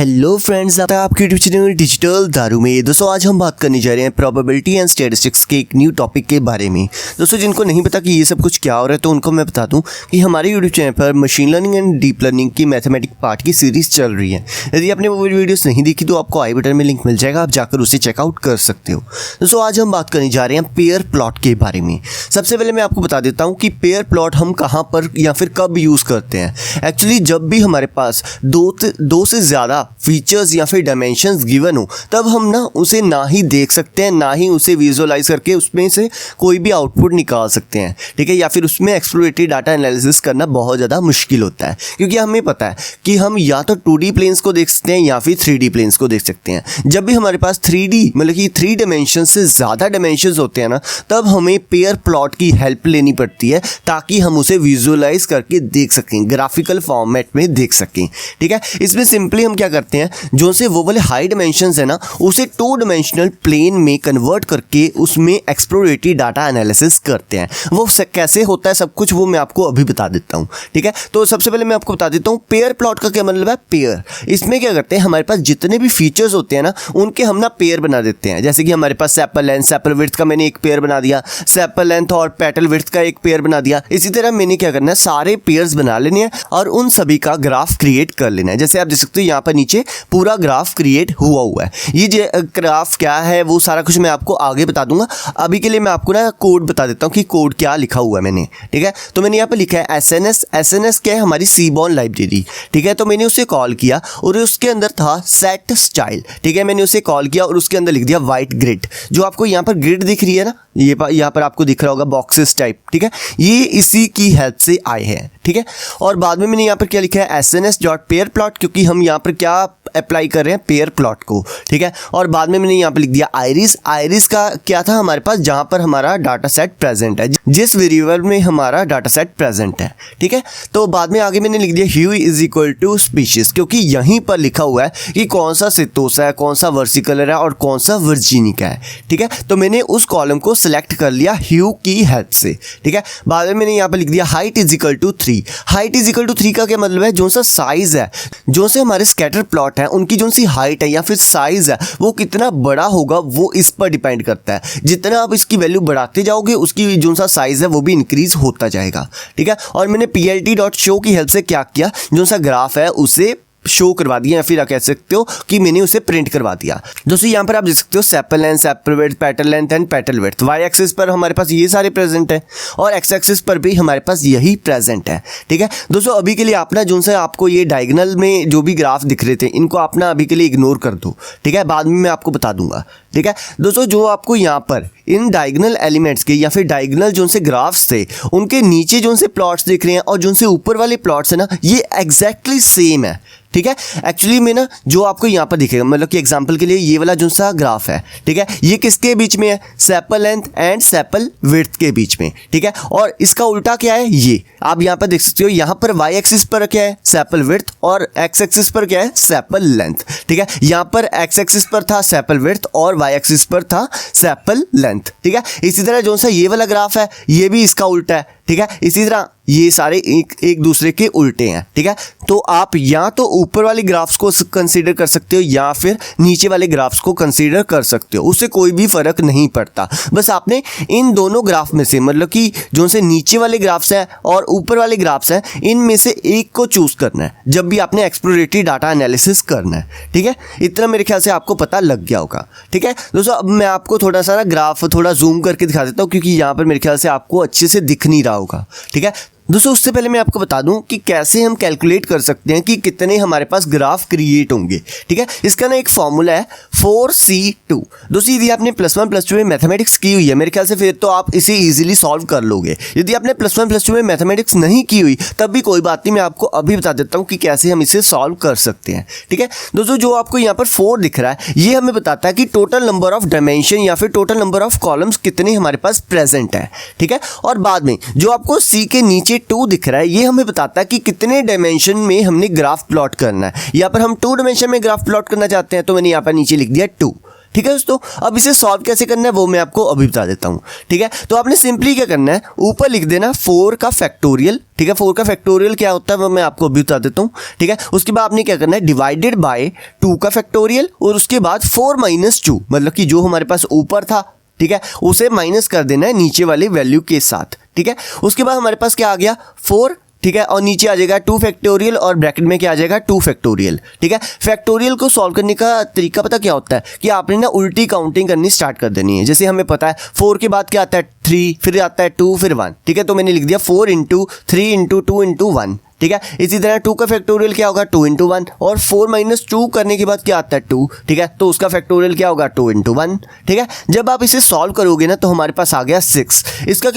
Hello friends, आपके YouTube channel digital दारू में। दोस्तों आज हम बात करने जा रहे हैं प्रोबेबिलिटी एंड स्टैटिस्टिक्स के एक न्यू टॉपिक के बारे में। दोस्तों जिनको नहीं पता कि ये सब कुछ क्या हो रहा है तो उनको मैं बता दूं कि हमारे यूट्यूब चैनल पर machine learning and deep learning की मैथमेटिक पार्ट की सीरीज चल रही है। यदि आपने वो वीडियोस नहीं देखी तो आपको आई बटन में लिंक मिल जाएगा, आप जाकर उसे चेकआउट कर सकते हो। दोस्तों आज हम बात करने जा रहे हैं पेयर प्लॉट के बारे में। सबसे पहले मैं आपको बता देता हूँ कि पेयर प्लॉट हम कहाँ पर या फिर कब यूज़ करते हैं। एक्चुअली जब भी हमारे पास दो से ज़्यादा फीचर्स या फिर डायमेंशंस गिवन हो तब हम उसे ना ही देख सकते हैं, ना ही उसे विजुअलाइज करके उसमें से कोई भी आउटपुट निकाल सकते हैं, ठीक है। या फिर उसमें एक्सप्लोरेटरी डाटा एनालिसिस करना बहुत ज़्यादा मुश्किल होता है, क्योंकि हमें पता है कि हम या तो 2D प्लेन्स को देख सकते हैं या फिर 3D प्लेन्स को देख सकते हैं। जब भी हमारे पास 3D मतलब कि 3 डायमेंशन से ज़्यादा डायमेंशंस होते हैं ना, तब हमें पेयर प्लॉट की हेल्प लेनी पड़ती है ताकि हम उसे विजुअलाइज करके देख सकें, ग्राफिकल फॉर्मेट में देख सकें, ठीक है। इसमें सिंपली हम क्या करते हैं, जो से वो वाले हाई डायमेंशंस है ना, उसे 2 डायमेंशनल प्लेन में कन्वर्ट करके उसमें एक्सप्लोरेटरी डाटा एनालिसिस करते हैं। वो कैसे होता है सब कुछ वो मैं आपको अभी बता देता हूँ, ठीक है। तो सबसे पहले मैं आपको बता देता हूँ पेयर प्लॉट का क्या मतलब है। पेयर, इसमें क्या करते हैं, हमारे पास जितने भी फीचर्स होते हैं ना उनके हम पेयर बना देते हैं। जैसे कि हमारे पास सेपल लेंथ, सेपल विड्थ का मैंने एक पेयर बना दिया, सेपल लेंथ और पेटल विड्थ का एक पेयर बना दिया। इसी तरह मैंने क्या करना है, सारे पेयर्स बना लेने हैं और उन सभी का ग्राफ क्रिएट कर लेना है। जैसे आप देख सकते हो यहाँ पर नीचे पूरा ग्राफ क्रिएट हुआ है। ये जो ग्राफ क्या है वो सारा कुछ मैं आपको आगे बता दूंगा। अभी के लिए मैं आपको कोड बता देता हूँ कि कोड क्या लिखा हुआ है मैंने, ठीक है। तो मैंने यहाँ पर लिखा है एसएनएस क्या है, हमारी सीबॉर्न लाइब्रेरी, ठीक है। तो मैंने उसे कॉल किया और उसके अंदर था सेट स्टाइल, ठीक है। मैंने उसे कॉल किया और उसके अंदर लिख दिया वाइट ग्रिड। जो आपको यहाँ पर ग्रिड दिख रही है ना, ये यहाँ पर आपको दिख रहा होगा बॉक्सेस टाइप, ठीक है। ये इसी की हेल्प से आए हैं, ठीक है। और बाद में मैंने यहाँ पर क्या लिखा है, SNS.PairPlot, क्योंकि हम यहाँ पर क्या अप्लाई कर रहे हैं, पेयर प्लॉट को, ठीक है। और बाद में मैंने यहाँ पर लिख दिया आइरिस का क्या था हमारे पास, जहाँ पर हमारा डाटा सेट प्रेजेंट है, जिस वेरिएबल में हमारा डाटा सेट प्रेजेंट है, ठीक है। तो बाद में आगे मैंने लिख दिया ह्यू इज इक्वल टू स्पीशीज, क्योंकि यहीं पर लिखा हुआ है कि कौन सा सितोसा है, कौन सा वर्सिकलर है और कौन सा वर्जीनिका है, ठीक है। तो मैंने उस कॉलम को सिलेक्ट कर लिया ह्यू की हेल्प से, ठीक है। बाद में मैंने यहाँ पर लिख दिया height is equal to 3। Height is equal to 3 का क्या मतलब है, जो सा साइज है, जो से हमारे स्कैटर प्लॉट है उनकी जो सी हाइट है या फिर साइज है वो कितना बड़ा होगा वो इस पर डिपेंड करता है। जितना आप इसकी वैल्यू बढ़ाते जाओगे उसकी जो सा साइज है वो भी इंक्रीज होता जाएगा, ठीक है। और मैंने plt.show की हेल्प से क्या किया, जो सा ग्राफ है उसे शो करवा दिया या फिर आप कह सकते हो कि मैंने उसे प्रिंट करवा दिया। दोस्तों यहाँ पर आप देख सकते हो sepal length, sepal width, petal length and petal width. Y axis पर हमारे पास ये सारे प्रेजेंट है और एक्स एक्सिस पर भी हमारे पास यही प्रेजेंट है, ठीक है। दोस्तों अभी के लिए अपना जो सा आपको ये डायगोनल में जो भी ग्राफ दिख रहे थे इनको अपना अभी के लिए इग्नोर कर दो, ठीक है। बाद में मैं आपको बता दूंगा, ठीक है। दोस्तों जो आपको यहाँ पर इन डायगोनल एलिमेंट्स के या फिर डायगोनल जो से ग्राफ्स थे उनके नीचे जो से प्लॉट्स दिख रहे हैं और जो से ऊपर वाले प्लॉट्स है ना, ये एग्जैक्टली सेम है, ठीक है। एक्चुअली में ना जो आपको यहाँ पर दिखेगा, मतलब कि एग्जांपल के लिए ये वाला जो सा ग्राफ है, ठीक है, ये किसके बीच में है, sepal length and sepal width के बीच में, ठीक है। और इसका उल्टा क्या है, ये आप यहाँ पर देख सकते हो, यहाँ पर वाई एक्सिस पर क्या है, सेपल विड्थ, और एक्स एक्सिस पर क्या है, सेपल लेंथ, ठीक है। यहाँ पर एक्स एक्सिस पर था सेपल विड्थ और वाई एक्सिस पर था सेपल लेंथ, ठीक है। इसी तरह जो सा ये वाला ग्राफ है ये भी इसका उल्टा है, ठीक है। इसी तरह ये सारे एक दूसरे के उल्टे हैं, ठीक है। तो आप या तो ऊपर वाले ग्राफ्स को कंसीडर कर सकते हो या फिर नीचे वाले ग्राफ्स को कंसीडर कर सकते हो, उससे कोई भी फर्क नहीं पड़ता। बस आपने इन दोनों ग्राफ में से, मतलब कि जो से नीचे वाले ग्राफ्स हैं और ऊपर वाले ग्राफ्स हैं, इनमें से एक को चूज करना है जब भी आपने एक्सप्लोरेटरी डाटा एनालिसिस करना है, ठीक है। इतना मेरे ख्याल से आपको पता लग गया होगा, ठीक है। दोस्तों अब मैं आपको थोड़ा सा ग्राफ थोड़ा जूम करके दिखा देता हूँ, क्योंकि यहाँ पर मेरे ख्याल से आपको अच्छे से दिख नहीं रहा होगा, ठीक है। दोस्तों उससे पहले मैं आपको बता दूं कि कैसे हम कैलकुलेट कर सकते हैं कि कितने हमारे पास ग्राफ क्रिएट होंगे, ठीक है। इसका एक फॉर्मूला है 4C2। दोस्तों यदि आपने +1 +2 में मैथमेटिक्स की हुई है मेरे ख्याल से फिर तो आप इसे इजीली सॉल्व कर लोगे। यदि आपने +1 +2 में मैथमेटिक्स नहीं की हुई तब भी कोई बात नहीं, मैं आपको अभी बता देता हूँ कि कैसे हम इसे सॉल्व कर सकते हैं, ठीक है। दोस्तों जो आपको यहाँ पर 4 दिख रहा है ये हमें बताता है कि टोटल नंबर ऑफ डायमेंशन या फिर टोटल नंबर ऑफ कॉलम्स कितने हमारे पास प्रेजेंट है, ठीक है। और बाद में जो आपको C के नीचे 2 दिख रहा है ये हमें बताता है कि कितने डायमेंशन में हमने ग्राफ प्लॉट करना है। यहाँ पर हम 2 डायमेंशन में ग्राफ प्लॉट करना चाहते हैं तो मैंने यहाँ पर नीचे लिख दिया 2, ठीक है दोस्तों। अब इसे सॉल्व कैसे करना है वो मैं आपको अभी बता देता हूँ, ठीक है। तो आपने सिंपली क्या करना है, ऊपर लिख देना 4 का फैक्टोरियल, ठीक है। 4 का फैक्टोरियल क्या होता है वो मैं आपको अभी बता देता हूँ, ठीक है। उसके बाद आपने क्या करना है, डिवाइडेड बाय 2 का फैक्टोरियल और उसके बाद 4 - 2, मतलब कि जो हमारे पास ऊपर था, ठीक है, उसे माइनस कर देना है नीचे वाली वैल्यू के साथ, ठीक है। उसके बाद हमारे पास क्या आ गया 4, ठीक है, और नीचे आ जाएगा 2 फैक्टोरियल और ब्रैकेट में क्या आ जाएगा 2 फैक्टोरियल, ठीक है। फैक्टोरियल को सॉल्व करने का तरीका पता क्या होता है कि आपने ना उल्टी काउंटिंग करनी स्टार्ट कर देनी है। जैसे हमें पता है 4 के बाद क्या आता है 3, फिर आता है 2, फिर 1, ठीक है। तो मैंने लिख दिया 4 × 3 × 2 × 1, ठीक है। इसी तरह 2 का फैक्टोरियल क्या होगा 2 × 1, और 4 - 2 करने के बाद क्या आता है 2, ठीक है। तो उसका फैक्टोरियल क्या होगा 2 × 1, ठीक है। जब आप इसे सॉल्व करोगे ना तो हमारे पास आ गया 6। इसका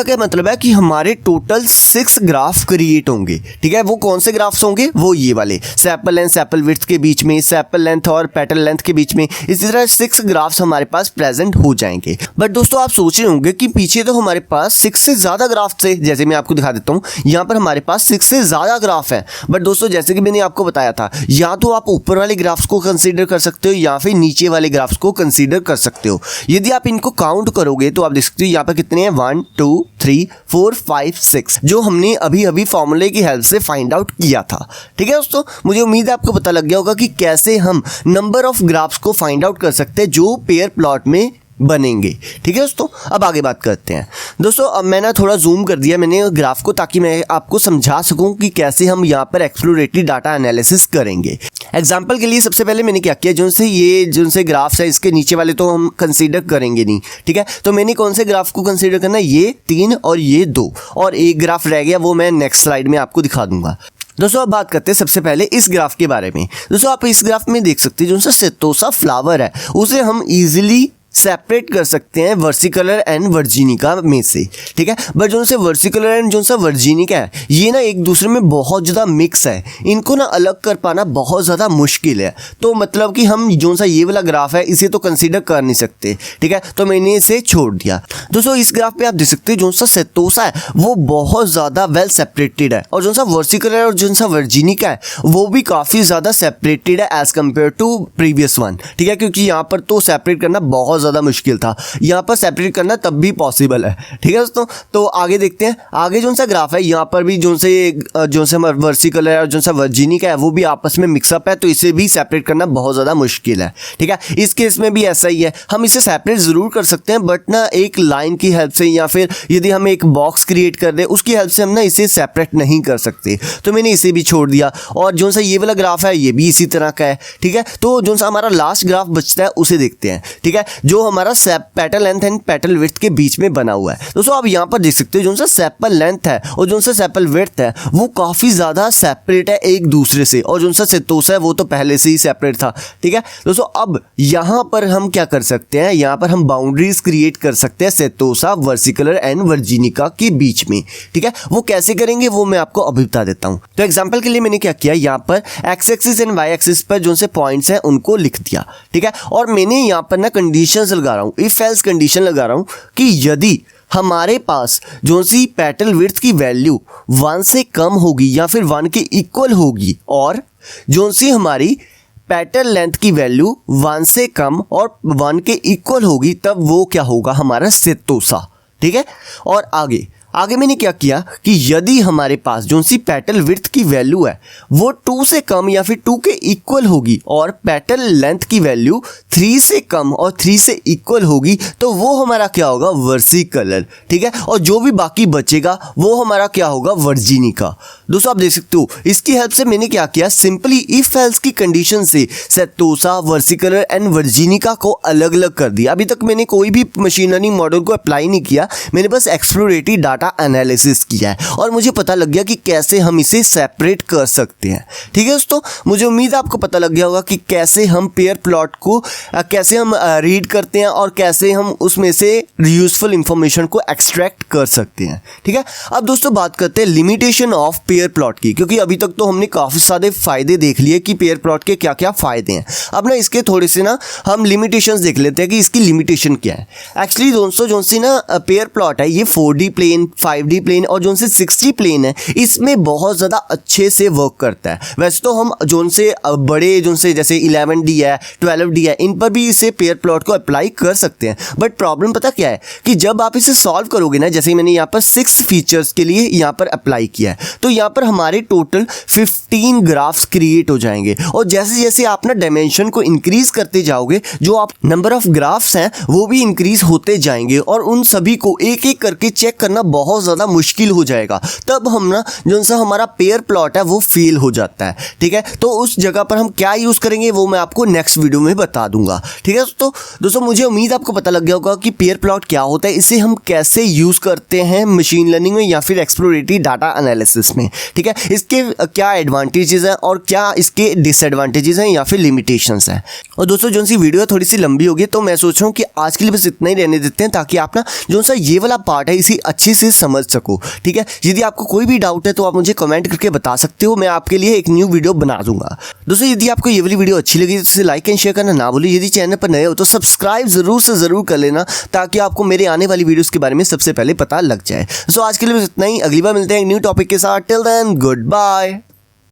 क्या मतलब है कि हमारे टोटल 6 ग्राफ क्रिएट होंगे, ठीक है। वो कौन से ग्राफ्स होंगे, वो ये वाले सैपल लेंथ सैपल विड्थ के बीच में, सैपल लेंथ और पेटल लेंथ के बीच में, इसी तरह 6 ग्राफ्स हमारे पास प्रेजेंट हो जाएंगे। बट दोस्तों आप सोच रहे होंगे कि पीछे तो हमारे पास 6 से ज्यादा ग्राफ थे, जैसे मैं आपको दिखा देता हूँ, यहाँ पर हमारे पास 6 से ज्यादा ग्राफ है। बट दोस्तों जैसे कि मैंने आपको बताया था, या तो आप ऊपर वाले ग्राफ्स को कंसीडर कर सकते हो या फिर नीचे वाले ग्राफ्स को कंसीडर कर सकते हो। यदि आप इनको काउंट करोगे तो आप देख सकते हो यहाँ पर कितने हैं 1 2 3 4 5 6, जो हमने अभी अभी फॉर्मूले की हेल्प से फाइंड आउट किया था, ठीक है दोस्तों। मुझे उम्मीद है आपको पता लग गया होगा कि कैसे हम नंबर ऑफ ग्राफ्स को फाइंड आउट कर सकते हैं जो पेयर प्लॉट में बनेंगे, ठीक है दोस्तों। अब आगे बात करते हैं दोस्तों। अब मैंने थोड़ा जूम कर दिया मैंने ग्राफ को, ताकि मैं आपको समझा सकूं कि कैसे हम यहाँ पर एक्सप्लोरेटरी डाटा एनालिसिस करेंगे। एग्जांपल के लिए सबसे पहले मैंने क्या किया, जो से ग्राफ्स है इसके नीचे वाले तो हम कंसीडर करेंगे नहीं, ठीक है। तो मैंने कौन से ग्राफ को कंसीडर करना है, ये 3 और ये 2, और एक ग्राफ रह गया, वो मैं नेक्स्ट स्लाइड में आपको दिखा दूंगा। दोस्तों अब बात करते हैं सबसे पहले इस ग्राफ के बारे में। दोस्तों आप इस ग्राफ में देख सकते हैं जो सा सेतोसा फ्लावर है उसे हम इजीली सेपरेट कर सकते हैं वर्सिकलर एंड वर्जिनिका में से, ठीक है। बट जो से वर्सिकलर एंड जो सा वर्जिनिका है ये ना एक दूसरे में बहुत ज़्यादा मिक्स है, इनको ना अलग कर पाना बहुत ज़्यादा मुश्किल है। तो मतलब कि हम जो सा ये वाला ग्राफ है इसे तो कंसीडर कर नहीं सकते, ठीक है। तो मैंने इसे छोड़ दिया। दोस्तों इस ग्राफ पे आप देख सकते हैं जो सा सेतोसा है वो बहुत ज़्यादा वेल सेपरेटेड है, और जो सा वर्सिकलर और जो सा वर्जिनिका है वो भी काफ़ी ज़्यादा सेपरेटेड है as compare to previous one, ठीक है। क्योंकि यहाँ पर तो सेपरेट करना बहुत ज़्यादा मुश्किल था, यहाँ पर सेपरेट करना तब भी पॉसिबल है, ठीक है दोस्तों। तो आगे देखते हैं, आगे जो सा ग्राफ है यहाँ पर भी जो से वर्सिकलर और जो सा वर्जिनिका है वो भी आपस में मिक्सअप है, तो इसे भी सेपरेट करना बहुत ज़्यादा मुश्किल है, ठीक है। इस केस में भी ऐसा ही है, हम इसे सेपरेट ज़रूर कर सकते हैं बट ना एक लाइन की हेल्प से या फिर यदि हम एक बॉक्स क्रिएट कर दें उसकी हेल्प से हम ना इसे सेपरेट नहीं कर सकते, तो मैंने इसे भी छोड़ दिया। और जो सा ये वाला ग्राफ है ये भी इसी तरह का है, ठीक है। तो जो सा हमारा लास्ट ग्राफ बचता है उसे देखते हैं, ठीक है, जो हमारा petal length and petal width के बीच में बना हुआ है। दोस्तों आप यहाँ पर देख सकते हो जो सा सेपल लेंथ है और जो सा सेपल विड्थ है वो काफ़ी ज़्यादा सेपरेट है एक दूसरे से, और जो सा सेतोसा है वो तो पहले से ही सेपरेट था, ठीक है दोस्तों। अब यहाँ पर हम क्या कर सकते हैं, यहाँ पर हम बाउंड्रीज क्रिएट कर सकते हैं सेतोसा वर्सिकलर एंड वर्जिनिका के बीच में, ठीक है। वो कैसे करेंगे वो मैं आपको अभी बता देता हूँ। तो एग्जाम्पल के लिए मैंने क्या किया, यहाँ पर X axis and Y axis पर जो से पॉइंट्स हैं उनको लिख दिया, ठीक है। और मैंने यहाँ पर ना कंडीशंस लगा रहा हूँ, इफ एल्स कंडीशन लगा रहा हूँ कि यदि हमारे पास जो सी पेटल विड्थ की वैल्यू 1 से कम होगी या फिर 1 के इक्वल होगी, और जो सी हमारी पेटल लेंथ की वैल्यू 1 से कम और 1 के इक्वल होगी, तब वो क्या होगा हमारा सेतोसा, ठीक है। और आगे मैंने क्या किया कि यदि हमारे पास जो सी पेटल विड्थ की वैल्यू है वो 2 से कम या फिर 2 के इक्वल होगी और पेटल लेंथ की वैल्यू 3 से कम और 3 से इक्वल होगी, तो वो हमारा क्या होगा वर्सिकलर, ठीक है। और जो भी बाकी बचेगा वो हमारा क्या होगा वर्जिनिका। दोस्तों आप देख सकते हो इसकी हेल्प से मैंने क्या किया, सिंपली इफ एल्स की कंडीशन से सेतोसा वर्सिकलर एंड वर्जिनिका को अलग अलग कर दिया। अभी तक मैंने कोई भी मशीन लर्निंग मॉडल को अप्लाई नहीं किया, मैंने बस एक्सप्लोरेटरी डाटा एनालिसिस किया है और मुझे पता लग गया कि कैसे हम इसे सेपरेट कर सकते हैं, ठीक है दोस्तों। मुझे उम्मीद है आपको पता लग गया होगा कि कैसे हम पेयर प्लॉट को कैसे हम रीड करते हैं और कैसे हम उसमें से यूजफुल इंफॉर्मेशन को एक्सट्रैक्ट कर सकते हैं, ठीक है। अब दोस्तों बात करते हैं लिमिटेशन ऑफ पेयर प्लॉट की, क्योंकि अभी तक तो हमने काफ़ी सारे फायदे देख लिए कि पेयर प्लॉट के क्या क्या फ़ायदे हैं। अब ना इसके थोड़े से ना हम लिमिटेशंस देख लेते हैं कि इसकी लिमिटेशन क्या है। एक्चुअली दोस्तों जो सी ना पेयर प्लॉट है ये 4D प्लेन, 5D प्लेन और जो से 6D प्लेन है इसमें बहुत ज़्यादा अच्छे से वर्क करता है। वैसे तो हम जो से बड़े जो से जैसे 11D है, 12D है, इन पर भी इसे पेयर प्लॉट को अप्लाई कर सकते हैं। बट प्रॉब्लम पता क्या है कि जब आप इसे सॉल्व करोगे ना, जैसे मैंने यहाँ पर 6 फीचर्स के लिए यहाँ पर अप्लाई किया है, तो यहाँ पर हमारे टोटल 15 ग्राफ्स क्रिएट हो जाएंगे। और जैसे जैसे आप ना डायमेंशन को इंक्रीज करते जाओगे, जो आप नंबर ऑफ ग्राफ्स हैं वो भी इंक्रीज होते जाएंगे और उन सभी को एक एक करके चेक करना बहुत ज़्यादा मुश्किल हो जाएगा। तब हम ना जो सा हमारा पेयर प्लॉट है वो फेल हो जाता है। ठीक है, तो उस जगह पर हम क्या यूज़ करेंगे वो मैं आपको नेक्स्ट वीडियो में बता दूंगा। ठीक है, तो दोस्तों मुझे उम्मीद आपको पता लग गया होगा कि पेयर प्लॉट क्या होता है, इसे हम कैसे यूज़ करते हैं मशीन लर्निंग में या फिर एक्सप्लोरेटरी डाटा एनालिसिस में। ठीक है, इसके क्या एडवांटेजेस हैं और क्या इसके डिसएडवांटेजेस हैं या फिर लिमिटेशंस हैं। और दोस्तों जो सी वीडियो थोड़ी सी लंबी होगी तो मैं सोच रहा हूँ कि आज के लिए बस इतना ही रहने देते हैं, ताकि आप ना जो सा ये वाला पार्ट है इसे अच्छे से समझ सको। ठीक है, यदि आपको कोई भी डाउट है तो आप मुझे कमेंट करके बता सकते हो, मैं आपके लिए एक न्यू वीडियो बना दूंगा। दोस्तों यदि आपको ये वाली वीडियो अच्छी लगी तो इसे लाइक एंड शेयर करना ना भूलिए। यदि चैनल पर नए हो तो सब्सक्राइब जरूर से जरूर कर लेना, ताकि आपको मेरे आने वाली वीडियोस के बारे में सबसे पहले पता लग जाए। सो आज के लिए बस इतना ही, अगली बार मिलते हैं एक न्यू टॉपिक के साथ। Till then good bye.